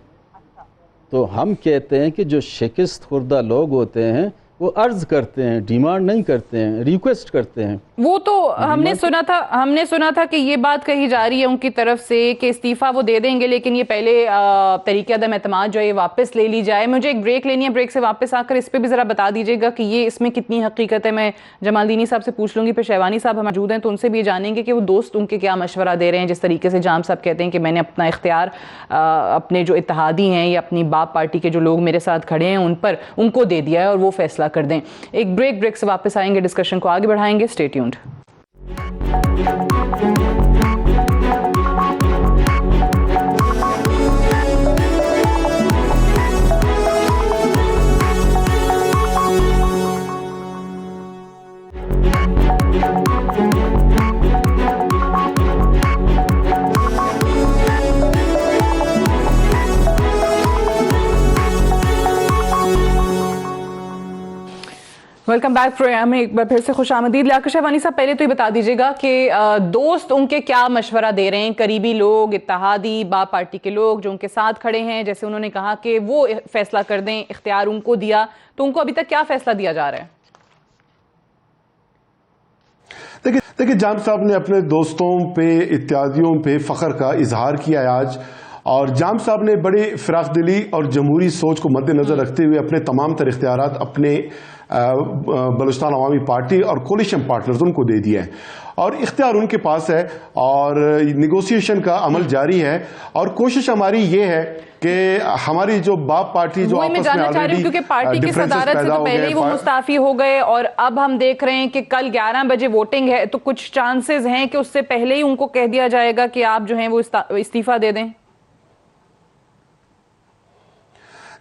तो हम कहते हैं कि जो शिकस्त खुर्दा लोग होते हैं वो अर्ज करते हैं, डिमांड नहीं करते हैं, रिक्वेस्ट करते हैं। वो तो हमने सुना था कि ये बात कही जा रही है उनकी तरफ से कि इस्तीफा वो दे देंगे, लेकिन ये पहले तरीके अदम एतमाद जो है ये वापस ले ली जाए। मुझे एक ब्रेक लेनी है, ब्रेक से वापस आकर इस पे भी जरा बता दीजिएगा कि ये इसमें कितनी हकीकत है। मैं जमालदीनी साहब से पूछ लूंगी, फिर शहवानी साहब हम मौजूद हैं तो उनसे भी जानेंगे कि वो दोस्त उनके क्या मशवरा दे रहे हैं। जिस तरीके से जाम साहब कहते हैं कि मैंने अपना इख्तियार अपने जो इत्तेहादी हैं या अपनी बाप पार्टी के जो लोग मेरे साथ खड़े हैं उनको दे दिया है और वो फैसला कर दें। एक ब्रेक से वापस आएंगे, डिस्कशन को आगे बढ़ाएंगे। Stay tuned. Welcome back program में एक बार फिर से खुशामदीद। लियाकत शहवानी साहब, पहले तो ये बता दीजिएगा कि दोस्त उनके क्या मशवरा दे रहे हैं, करीबी लोग, इत्तेहादी, बाप पार्टी के लोग जो उनके साथ खड़े हैं, जैसे उन्होंने कहा कि वो फैसला कर दें, इख्तियार उनको दिया, तो उनको अभी तक क्या फैसला दिया जा रहा है? देखिए जाम साहब ने अपने दोस्तों पे, इत्यादियों पे फख्र का इजहार किया है आज, और जाम साहब ने बड़ी फिराक दिली और जमहूरी सोच को मद्देनजर रखते हुए अपने तमाम तर इख्तियारात अपने बलूचिस्तान अवामी पार्टी और कोलिशन पार्टनर्स उनको दे दिए हैं, और इख्तियार उनके पास है, और निगोसिएशन का अमल जारी है। और कोशिश हमारी ये है कि हमारी जो बाप पार्टी जो आपस में ऑलरेडी क्योंकि पार्टी की सदारत से तो पहले ही वो मुस्ताफी हो गए, और अब हम देख रहे हैं कि कल 11 बजे वोटिंग है, तो कुछ चांसेस हैं कि उससे पहले ही उनको कह दिया जाएगा कि आप जो हैं वो इस्तीफा दे दें।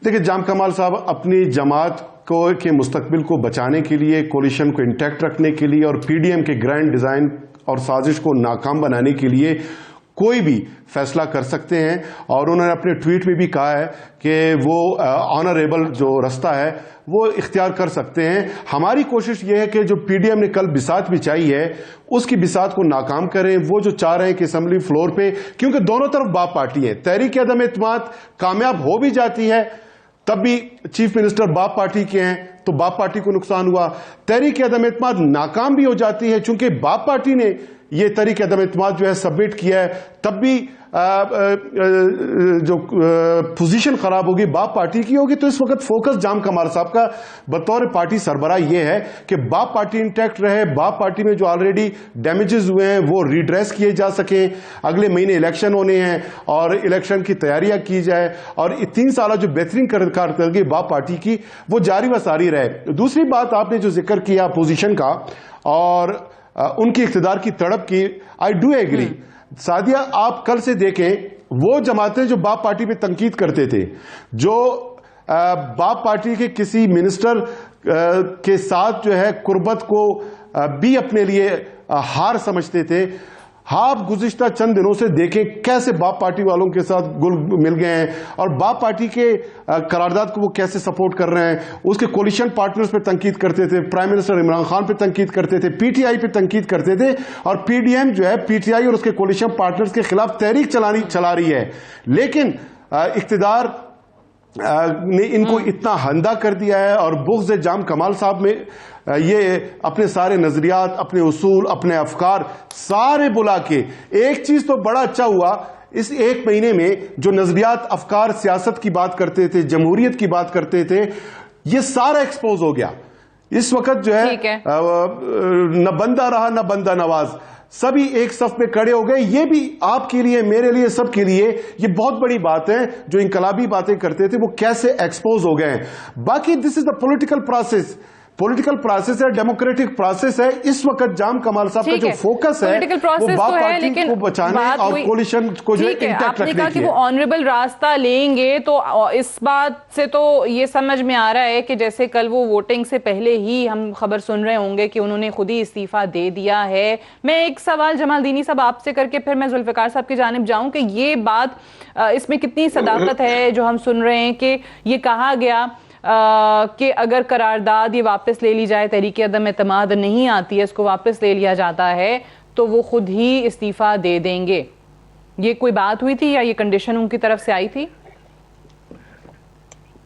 देखिए जाम कमाल साहब अपनी जमात के मुस्तकबिल को बचाने के लिए, कोलिशन को इंटैक्ट रखने के लिए और पीडीएम के ग्रैंड डिजाइन और साजिश को नाकाम बनाने के लिए कोई भी फैसला कर सकते हैं। और उन्होंने अपने ट्वीट में भी कहा है कि वो ऑनरेबल जो रास्ता है वो इख्तियार कर सकते हैं। हमारी कोशिश ये है कि जो पीडीएम ने कल बिसात बिछाई है उसकी बिसात को नाकाम करें। वो जो चाह रहे हैं कि असेंबली फ्लोर पे, क्योंकि दोनों तरफ बाप पार्टी है, तहरीक अदम एतमाद कामयाब हो भी जाती है तब भी चीफ मिनिस्टर बाप पार्टी के हैं तो बाप पार्टी को नुकसान हुआ, तहरीक अदम एतमाद नाकाम भी हो जाती है चूंकि बाप पार्टी ने ये तहरीक अदम एतमाद जो है सबमिट किया है, तब भी जो पोजीशन खराब होगी बाप पार्टी की होगी। तो इस वक्त फोकस जाम कमाल साहब का बतौर पार्टी सरबराह ये है कि बाप पार्टी इंटैक्ट रहे, बाप पार्टी में जो ऑलरेडी डैमेजेस हुए हैं वो रिड्रेस किए जा सकें, अगले महीने इलेक्शन होने हैं और इलेक्शन की तैयारियां की जाए, और 3 साल जो बेहतरीन कारकर्दगी बाप पार्टी की वो जारी व सारी रहे। दूसरी बात आपने जो जिक्र किया पोजीशन का और उनकी इख्तिदार की तड़प की, आई डू एग्री। सादिया, आप कल से देखें वो जमातें जो बाप पार्टी पे तनकीद करते थे, जो बाप पार्टी के किसी मिनिस्टर के साथ जो है कुर्बत को भी अपने लिए हार समझते थे, आप गुज़िश्ता चंद दिनों से देखें कैसे बाप पार्टी वालों के साथ गुल मिल गए हैं और बाप पार्टी के करारदाद को वो कैसे सपोर्ट कर रहे हैं। उसके कोलिशन पार्टनर्स पे तनकीद करते थे, प्राइम मिनिस्टर इमरान खान पे तनकीद करते थे, पीटीआई पे तनकीद करते थे, और पीडीएम जो है पीटीआई और उसके कोलिशन पार्टनर्स के खिलाफ तहरीक चला रही है। लेकिन इख्तिदार ने इनको इतना हंदा कर दिया है, और बुग़्ज़ जाम कमाल साहब में ये अपने सारे नजरियात, अपने उसूल, अपने अफकार सारे बुला के, एक चीज तो बड़ा अच्छा हुआ इस 1 महीने में, जो नजरियात, अफकार, सियासत की बात करते थे, जमहूरियत की बात करते थे, ये सारा एक्सपोज हो गया। इस वक्त जो है न बंदा रहा न बंदा नवाज, सभी एक सफ में खड़े हो गए। ये भी आपके लिए, मेरे लिए, सबके लिए ये बहुत बड़ी बात है। जो इनकलाबी बातें करते थे वो कैसे एक्सपोज हो गए हैं। बाकी this is the political process. Political process है, डेमोक्रेटिक प्रोसेस है। इस वक्त जाम कमाल साहब का जो फोकस है वो बाप पार्टी को बचाने और कोलिशन को जो इंटैक्ट रखने की है। कि वो ऑनरेबल रास्ता लेंगे, तो इस बात से तो ये समझ में आ रहा है कि जैसे कल वो वोटिंग से पहले ही हम खबर सुन रहे होंगे कि उन्होंने खुद ही इस्तीफा दे दिया है। मैं एक सवाल जमालदीनी साहब आपसे करके फिर मैं जुल्फिकार साहब की जानिब जाऊं कि ये बात इसमें कितनी सदाकत है जो हम सुन रहे हैं कि ये कहा गया कि अगर करारदाद ये वापस ले ली जाए, तहरीक अदम एतमाद नहीं आती है, इसको वापस ले लिया जाता है, तो वो खुद ही इस्तीफा दे देंगे। ये कोई बात हुई थी या ये कंडीशन उनकी तरफ से आई थी?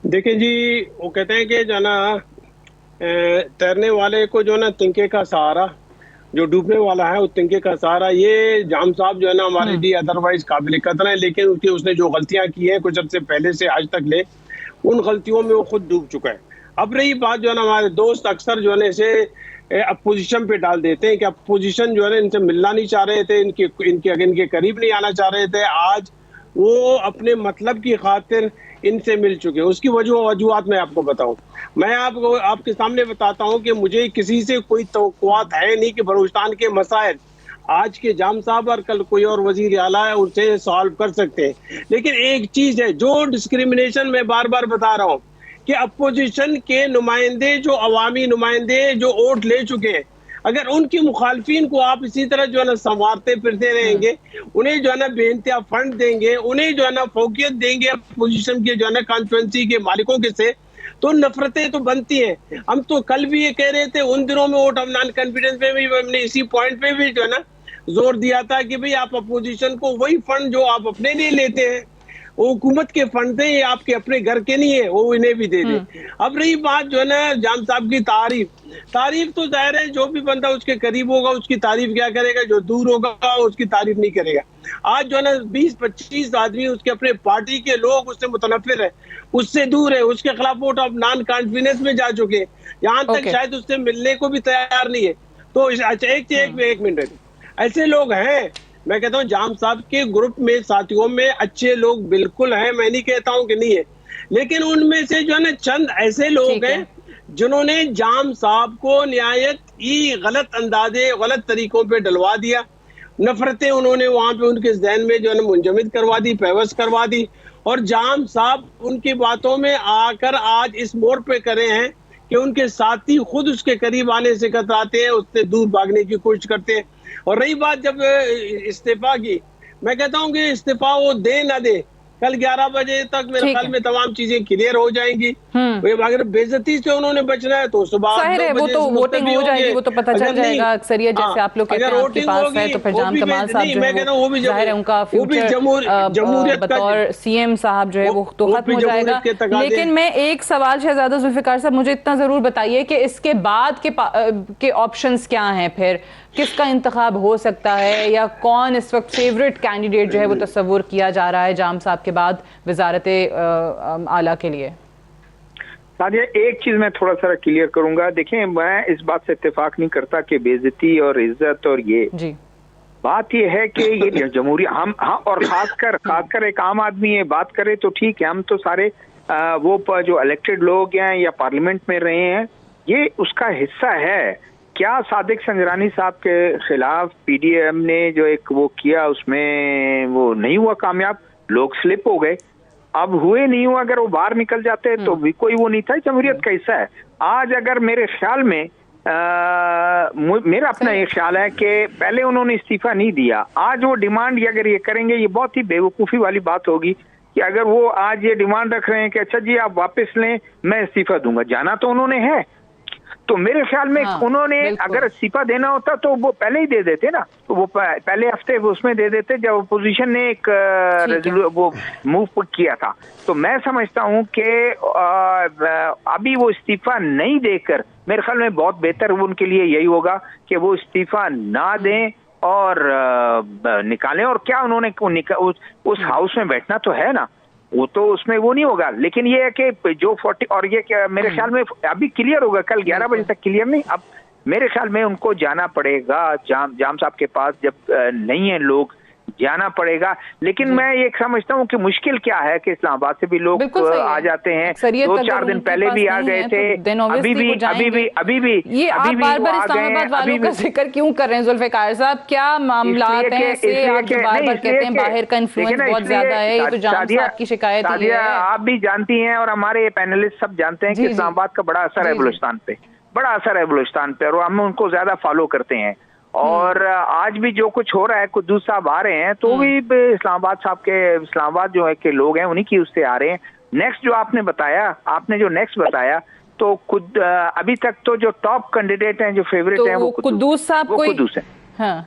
देखिए जी, वो कहते हैं कि जो ना तैरने वाले को जो ना तिनके का सहारा, जो डूबने वाला है वो तिनके का सहारा। ये जाम साहब जो है ना हमारे लिए अदरवाइज काबिल कदर है, लेकिन उसने जो गलतियां की हैं कुछ अर्से पहले से आज तक ले, उन गलतियों में वो खुद डूब चुका है। अब रही बात जो है ना, हमारे दोस्त अक्सर जो है ना इसे अपोजिशन पे डाल देते हैं कि अपोजिशन जो है ना इनसे मिलना नहीं चाह रहे थे, इनके करीब नहीं आना चाह रहे थे। आज वो अपने मतलब की खातिर इनसे मिल चुके हैं। उसकी वजूहत मैं आपको बताऊं, मैं आपको आपके सामने बताता हूं कि मुझे किसी से कोई तवक्कुआत है नहीं कि बलूचिस्तान के मसाइल आज के जाम साहब और कल कोई और वजीर आला है उनसे सॉल्व कर सकते हैं। लेकिन एक चीज है जो डिस्क्रिमिनेशन मैं बार बार बता रहा हूँ कि अपोजिशन के नुमाइंदे, जो अवामी नुमाइंदे जो वोट ले चुके हैं, अगर उनकी मुखालफिन को आप इसी तरह जो है ना संवारते फिरते रहेंगे, उन्हें जो है ना बेइंतहा फंड देंगे, उन्हें जो है ना फौकियत देंगे अपोजिशन के जो है ना कॉन्स्टिट्यूएंसी के मालिकों के से, तो नफरतें तो बनती हैं। हम तो कल भी ये कह रहे थे, उन दिनों में वोट ऑफ नॉन कॉन्फिडेंस में भी हमने इसी पॉइंट पे भी जो है ना जोर दिया था कि भाई आप अपोजिशन को वही फंड जो आप अपने लिए लेते हैं, वो हुकूमत के फंड थे, ये आपके अपने घर के नहीं है, वो इन्हें भी दे दे। अब रही बात जो है ना जाम साहब की तारीफ तो जाहिर है जो भी बंदा उसके करीब होगा उसकी तारीफ क्या करेगा, जो दूर होगा उसकी तारीफ नहीं करेगा। आज जो है ना 20-25 आदमी उसके अपने पार्टी के लोग उससे मुतनफिर है, उससे दूर है, उसके खिलाफ वोट ऑफ नॉन कॉन्फिडेंस में जा चुके हैं, यहाँ तक शायद उससे मिलने को भी तैयार नहीं है। तो एक मिनट, ऐसे लोग हैं। मैं कहता हूँ जाम साहब के ग्रुप में साथियों में अच्छे लोग बिल्कुल हैं, मैं नहीं कहता हूँ कि नहीं है, लेकिन उनमें से जो है ना चंद ऐसे लोग हैं जिन्होंने जाम साहब को निहायत ही गलत अंदाजे, गलत तरीकों पे डलवा दिया। नफरतें उन्होंने वहां पे उनके जहन में जो है ना मुंजमद करवा दी, पैवस करवा दी, और जाम साहब उनकी बातों में आकर आज इस मोड़ पे करे हैं कि उनके साथी खुद उसके करीब आने से कतराते हैं, उससे दूर भागने की कोशिश करते हैं। और रही बात जब इस्तीफा की, मैं कहता हूँ कि इस्तीफा वो दे ना दे, कल 11 बजे तक मेरे ख्याल में तमाम चीजें क्लियर हो जाएंगी। अगर बेइज्जती से उन्होंने बचना है तो सुबह वो तो वोटिंग हो जाएगी, वो तो पता चल जाएगा अक्सरियत जैसे आप लोग कहते हैं आपके पास है, तो फिर जाम कमाल साहब जो है वो जाहिर है उनका फ्यूचर बतौर सीएम साहब जो है वो तो खत्म हो जाएगा। लेकिन मैं एक सवाल शहजादा जुल्फिकार साहब, मुझे इतना जरूर बताइए कि इसके बाद के ऑप्शंस क्या हैं, फिर किसका इंतखाब हो सकता है, या कौन इस वक्त फेवरेट कैंडिडेट जो है वो तस्वुर किया जा रहा है जाम साहब के बाद वजारत आला के लिए? सादिया, एक चीज मैं थोड़ा सा क्लियर करूंगा। देखिए, मैं इस बात से इत्तेफाक नहीं करता कि बेइज्जती और इज्जत और ये जी बात ये है कि ये जमहूरियत हम और खासकर एक आम आदमी ये बात करे तो ठीक है, हम तो सारे वो जो इलेक्टेड लोग हैं या पार्लियामेंट में रहे हैं, ये उसका हिस्सा है। क्या सादिक संजरानी साहब के खिलाफ पीडीएम ने जो एक वो किया उसमें वो नहीं हुआ कामयाब, लोग स्लिप हो गए। अब हुए नहीं हुआ, अगर वो बाहर निकल जाते तो भी कोई वो नहीं था, जमहूरियत का हिस्सा है। आज अगर मेरे ख्याल में मेरा अपना ये ख्याल है कि पहले उन्होंने इस्तीफा नहीं दिया, आज वो डिमांड अगर ये करेंगे, ये बहुत ही बेवकूफ़ी वाली बात होगी कि अगर वो आज ये डिमांड रख रहे हैं कि अच्छा जी आप वापस लें, मैं इस्तीफा दूंगा। जाना तो उन्होंने है, तो मेरे ख्याल में उन्होंने अगर इस्तीफा देना होता तो वो पहले ही दे देते ना, तो वो पहले हफ्ते उसमें दे देते जब अपोजिशन ने एक वो मूव किया था। तो मैं समझता हूं कि अभी वो इस्तीफा नहीं देकर मेरे ख्याल में बहुत बेहतर उनके लिए यही होगा कि वो इस्तीफा ना दें और निकालें। और क्या उन्होंने उस हाउस में बैठना तो है ना, वो तो उसमें वो नहीं होगा। लेकिन ये है कि जो 40 और ये क्या मेरे ख्याल में अभी क्लियर होगा, कल 11 बजे तक क्लियर नहीं, अब मेरे ख्याल में उनको जाना पड़ेगा जाम साहब के पास। जब नहीं है लोग जाना पड़ेगा। लेकिन मैं ये समझता हूँ कि मुश्किल क्या है कि इस्लामाबाद से भी लोग आ जाते हैं, 2-4 दिन पहले भी आ गए थे, अभी भी ये आप बार-बार इस्लामाबाद वालों का जिक्र क्यों कर रहे हैं जुल्फिकार साहब? क्या मामला हैं ऐसे आप जो बार-बार कहते हैं बाहर का इन्फ्लुएंस बहुत ज्यादा है? ये तो जाम साहब की शिकायत ही है। आप भी जानती हैं और हमारे पैनलिस्ट सब जानते हैं कि इस्लामाबाद का बड़ा असर है बलूचिस्तान पे, बड़ा असर है बलूचिस्तान पे, और हम उनको ज्यादा फॉलो करते हैं। और आज भी जो कुछ हो रहा है, कुद्दूस साहब आ रहे हैं तो भी इस्लामाबाद जो है के लोग हैं उन्हीं की उससे आ रहे हैं। नेक्स्ट जो आपने बताया तो अभी तक तो जो टॉप कैंडिडेट हैं, जो फेवरेट हैं, वो कुद्दूस साहब, वो कुद्दूस है। हाँ।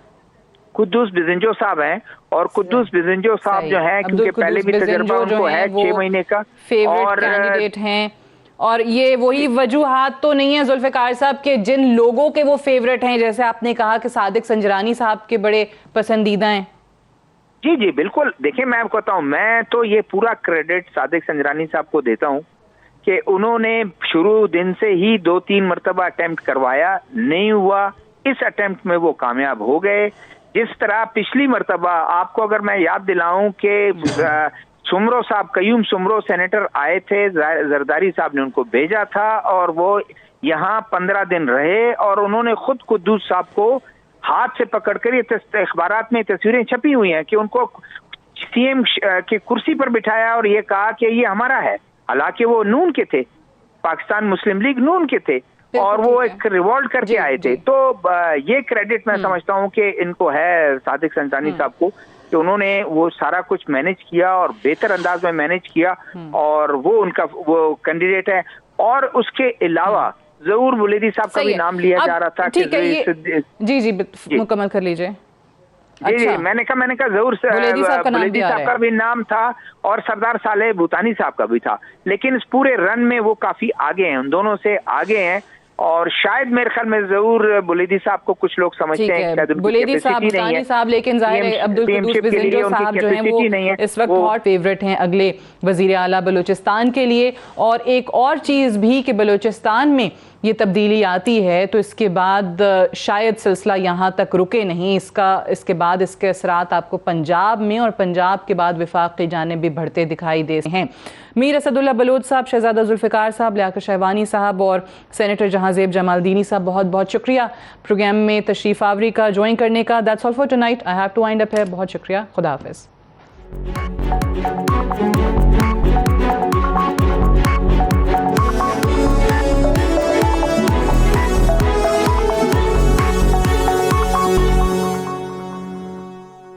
कुद्दूस बिजंजो साहब हैं, और कुद्दूस बिजंजो साहब जो हैं, क्योंकि पहले भी तजर्बा उनको है 6 महीने का, फेवरेट कैंडिडेट हैं। और ये वही वजूहात तो नहीं है जुल्फिकार साहब के जिन लोगों के वो फेवरेट हैं, जैसे आपने कहा कि सादिक संजरानी साहब के बड़े पसंदीदा हैं। जी जी बिल्कुल। देखिए मैं आपको बताऊं, मैं तो ये पूरा क्रेडिट सादिक संजरानी साहब को देता हूं कि उन्होंने शुरू दिन से ही 2-3 मरतबा अटेम्प्ट करवाया, नहीं हुआ, इस अटेम्प्ट में वो कामयाब हो गए। जिस तरह पिछली मरतबा आपको अगर मैं याद दिलाऊं कि सुमरो साहब, कयूम सुमरो सेनेटर आए थे, जरदारी साहब ने उनको भेजा था और वो यहाँ 15 दिन रहे, और उन्होंने खुद कुद्दूस साहब को हाथ से पकड़कर, ये अखबारात में तस्वीरें छपी हुई हैं कि उनको सीएम की कुर्सी पर बिठाया और ये कहा कि ये हमारा है, हालांकि वो नून के थे, पाकिस्तान मुस्लिम लीग नून के थे, और वो एक रिवॉल्ट करके आए थे। तो ये क्रेडिट मैं समझता हूँ कि इनको है सादिक संजरानी साहब को, कि उन्होंने वो सारा कुछ मैनेज किया और बेहतर अंदाज में मैनेज किया, और वो उनका वो कैंडिडेट है। और उसके अलावा जरूर बुलेदी साहब का भी नाम लिया जा रहा था। ठीक है, ये जी मुकम्मल कर लीजिए। अच्छा। मैंने कहा जरूर बुलेदी साहब का भी नाम था, और सरदार सालेह भूतानी साहब का भी था, लेकिन इस पूरे रन में वो काफी आगे हैं, उन दोनों से आगे हैं। और शायद मेरे ख्याल में जरूर बुलेदी साहब को कुछ लोग समझते हैं शायद बुलेदी साहब, भूतानी साहब, लेकिन जाहिर है अब्दुल कुद्दूस बिजंजो साहब जो हैं वो इस वक्त बहुत फेवरेट हैं अगले वजीर आला बलूचिस्तान के लिए। और एक और चीज़ भी कि बलूचिस्तान में ये तब्दीली आती है तो इसके बाद शायद सिलसिला यहाँ तक रुके नहीं, इसके बाद इसके असरात आपको पंजाब में और पंजाब के बाद वफाक की जानिब भी बढ़ते दिखाई दे रहे हैं। मीर असदुल्ला बलोच साहब, शहजादा जुल्फिकार साहब, लियाकत शहबानी साहब और सेनेटर जहांजेब जमालदीनी साहब, बहुत बहुत शुक्रिया प्रोग्राम में तशरीफ आवरी का, ज्वाइन करने का। That's all for tonight. I have to wind up है। बहुत शुक्रिया। खुदा हाफिज़।